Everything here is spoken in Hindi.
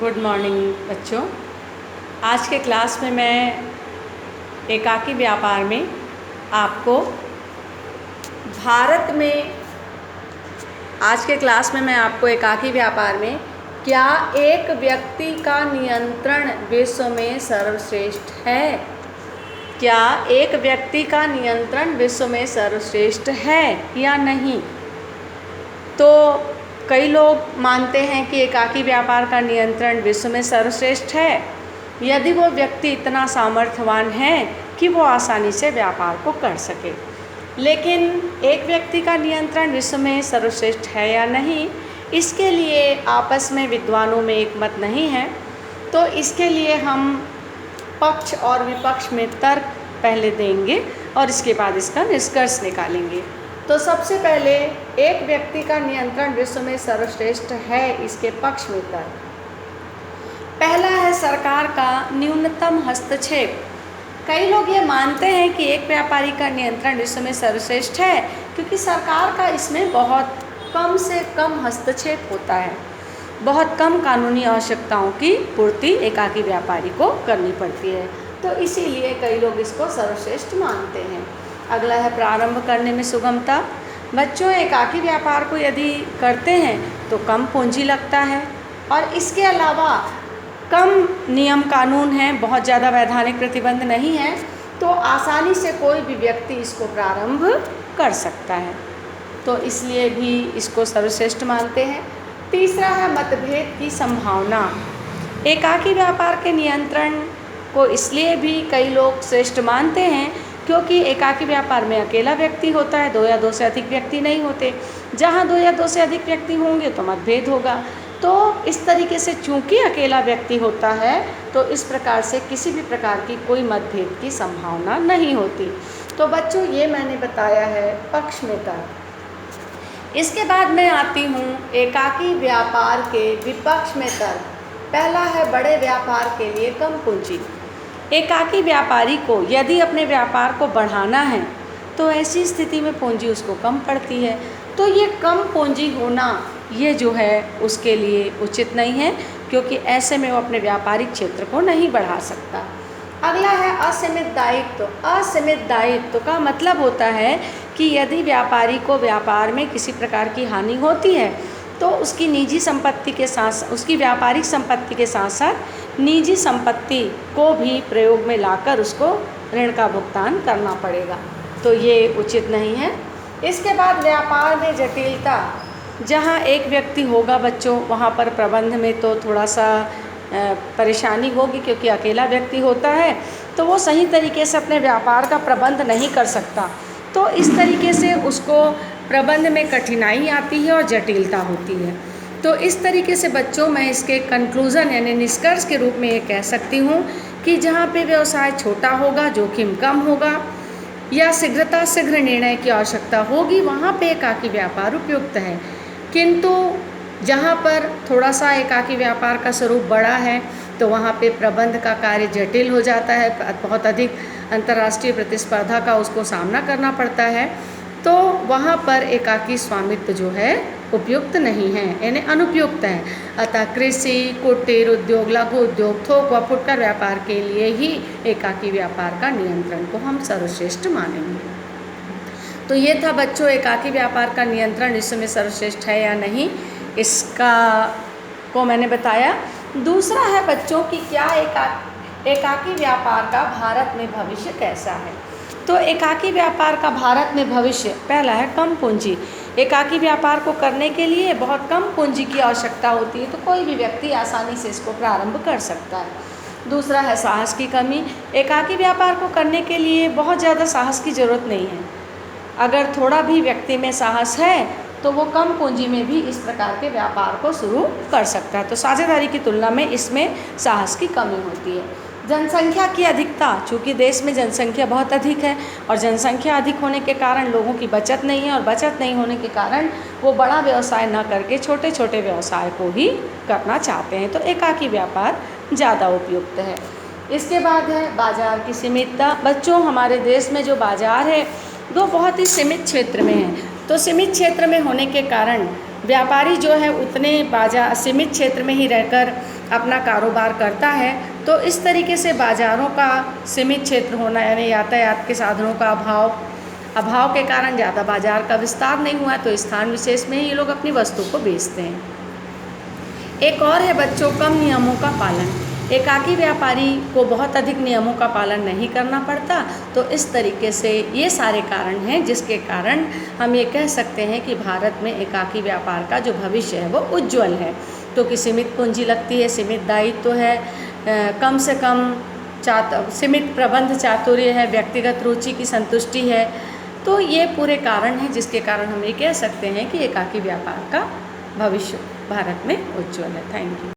गुड मॉर्निंग बच्चों। आज के क्लास में मैं एकाकी व्यापार में आपको भारत में आज के क्लास में मैं आपको एकाकी व्यापार में क्या एक व्यक्ति का नियंत्रण विश्व में सर्वश्रेष्ठ है, क्या एक व्यक्ति का नियंत्रण विश्व में सर्वश्रेष्ठ है या नहीं। तो कई लोग मानते हैं कि एकाकी व्यापार का नियंत्रण विश्व में सर्वश्रेष्ठ है यदि वो व्यक्ति इतना सामर्थ्यवान है कि वो आसानी से व्यापार को कर सके। लेकिन एक व्यक्ति का नियंत्रण विश्व में सर्वश्रेष्ठ है या नहीं, इसके लिए आपस में विद्वानों में एक मत नहीं है। तो इसके लिए हम पक्ष और विपक्ष में तर्क पहले देंगे और इसके बाद इसका निष्कर्ष निकालेंगे। तो सबसे पहले एक व्यक्ति का नियंत्रण विश्व में सर्वश्रेष्ठ है, इसके पक्ष में तर्क। पहला है सरकार का न्यूनतम हस्तक्षेप। कई लोग ये मानते हैं कि एक व्यापारी का नियंत्रण विश्व में सर्वश्रेष्ठ है क्योंकि सरकार का इसमें बहुत कम से कम हस्तक्षेप होता है, बहुत कम कानूनी आवश्यकताओं की पूर्ति एकाकी व्यापारी को करनी पड़ती है। तो इसीलिए कई लोग इसको सर्वश्रेष्ठ मानते हैं। अगला है प्रारंभ करने में सुगमता। बच्चों, एकाकी व्यापार को यदि करते हैं तो कम पूंजी लगता है और इसके अलावा कम नियम कानून हैं, बहुत ज़्यादा वैधानिक प्रतिबंध नहीं है, तो आसानी से कोई भी व्यक्ति इसको प्रारंभ कर सकता है। तो इसलिए भी इसको सर्वश्रेष्ठ मानते हैं। तीसरा है मतभेद की संभावना। एकाकी व्यापार के नियंत्रण को इसलिए भी कई लोग श्रेष्ठ मानते हैं क्योंकि एकाकी व्यापार में अकेला व्यक्ति होता है, दो या दो से अधिक व्यक्ति नहीं होते। जहाँ दो या दो से अधिक व्यक्ति होंगे तो मतभेद होगा। तो इस तरीके से चूंकि अकेला व्यक्ति होता है तो इस प्रकार से किसी भी प्रकार की कोई मतभेद की संभावना नहीं होती। तो बच्चों, ये मैंने बताया है पक्ष में तर्क। इसके बाद मैं आती हूँ एकाकी व्यापार के विपक्ष में तर्क। पहला है बड़े व्यापार के लिए कम पूंजी। एकाकी व्यापारी को यदि अपने व्यापार को बढ़ाना है तो ऐसी स्थिति में पूंजी उसको कम पड़ती है। तो ये कम पूंजी होना ये जो है उसके लिए उचित नहीं है क्योंकि ऐसे में वो अपने व्यापारिक क्षेत्र को नहीं बढ़ा सकता। अगला है असीमित दायित्व। असीमित दायित्व का मतलब होता है कि यदि व्यापारी को व्यापार में किसी प्रकार की हानि होती है तो उसकी निजी संपत्ति के साथ, उसकी व्यापारिक संपत्ति के साथ साथ निजी संपत्ति को भी प्रयोग में लाकर उसको ऋण का भुगतान करना पड़ेगा। तो ये उचित नहीं है। इसके बाद व्यापार में जटिलता। जहाँ एक व्यक्ति होगा बच्चों, वहाँ पर प्रबंध में तो थोड़ा सा परेशानी होगी क्योंकि अकेला व्यक्ति होता है तो वो सही तरीके से अपने व्यापार का प्रबंध नहीं कर सकता। तो इस तरीके से उसको प्रबंध में कठिनाई आती है और जटिलता होती है। तो इस तरीके से बच्चों, मैं इसके कंक्लूज़न यानी निष्कर्ष के रूप में ये कह सकती हूँ कि जहाँ पे व्यवसाय छोटा होगा, जोखिम कम होगा या शीघ्र निर्णय की आवश्यकता होगी, वहाँ पे एकाकी व्यापार उपयुक्त है। किंतु जहाँ पर थोड़ा सा एकाकी व्यापार का स्वरूप बड़ा है तो वहाँ पे प्रबंध का कार्य जटिल हो जाता है, बहुत अधिक अंतर्राष्ट्रीय प्रतिस्पर्धा का उसको सामना करना पड़ता है। तो वहाँ पर एकाकी स्वामित्व जो है उपयुक्त नहीं है, यानी अनुपयुक्त है। अतः कृषि, कुटीर उद्योग, लघु उद्योग, थोक व फुटकर व्यापार के लिए ही एकाकी व्यापार का नियंत्रण को हम सर्वश्रेष्ठ मानेंगे। तो ये था बच्चों एकाकी व्यापार का नियंत्रण विश्व में सर्वश्रेष्ठ है या नहीं, इसका को मैंने बताया। दूसरा है बच्चों कि क्या एकाकी व्यापार का भारत में भविष्य कैसा है। तो एकाकी व्यापार का भारत में भविष्य, पहला है कम पूंजी। एकाकी व्यापार को करने के लिए बहुत कम पूंजी की आवश्यकता होती है, तो कोई भी व्यक्ति आसानी से इसको प्रारंभ कर सकता है। दूसरा है साहस की कमी। एकाकी व्यापार को करने के लिए बहुत ज़्यादा साहस की ज़रूरत नहीं है। अगर थोड़ा भी व्यक्ति में साहस है तो वो कम पूंजी में भी इस प्रकार के व्यापार को शुरू कर सकता है। तो साझेदारी की तुलना में इसमें साहस की कमी होती है। जनसंख्या की अधिकता। चूँकि देश में जनसंख्या बहुत अधिक है और जनसंख्या अधिक होने के कारण लोगों की बचत नहीं है और बचत नहीं होने के कारण वो बड़ा व्यवसाय न करके छोटे छोटे व्यवसाय को ही करना चाहते हैं। तो एकाकी व्यापार ज़्यादा उपयुक्त है। इसके बाद है बाज़ार की सीमितता। बच्चों, हमारे देश में जो बाज़ार है वो बहुत ही सीमित क्षेत्र में है। तो सीमित क्षेत्र में होने के कारण व्यापारी जो है उतने बाजार सीमित क्षेत्र में ही रहकर अपना कारोबार करता है, तो इस तरीके से बाज़ारों का सीमित क्षेत्र होना, यानी यातायात के साधनों का अभाव के कारण ज़्यादा बाज़ार का विस्तार नहीं हुआ, तो स्थान विशेष में ही ये लोग अपनी वस्तु को बेचते हैं। एक और है बच्चों, कम नियमों का पालन। एकाकी व्यापारी को बहुत अधिक नियमों का पालन नहीं करना पड़ता, तो इस तरीके से ये सारे कारण हैं जिसके कारण हम ये कह सकते हैं कि भारत में एकाकी व्यापार का जो भविष्य है वो उज्ज्वल है, क्योंकि सीमित पूंजी लगती है, सीमित दायित्व है, कम से कम सीमित प्रबंध चातुर्य है, व्यक्तिगत रुचि की संतुष्टि है। तो ये पूरे कारण हैं जिसके कारण हम ये कह सकते हैं कि एकाकी व्यापार का भविष्य भारत में उज्ज्वल है। Thank you.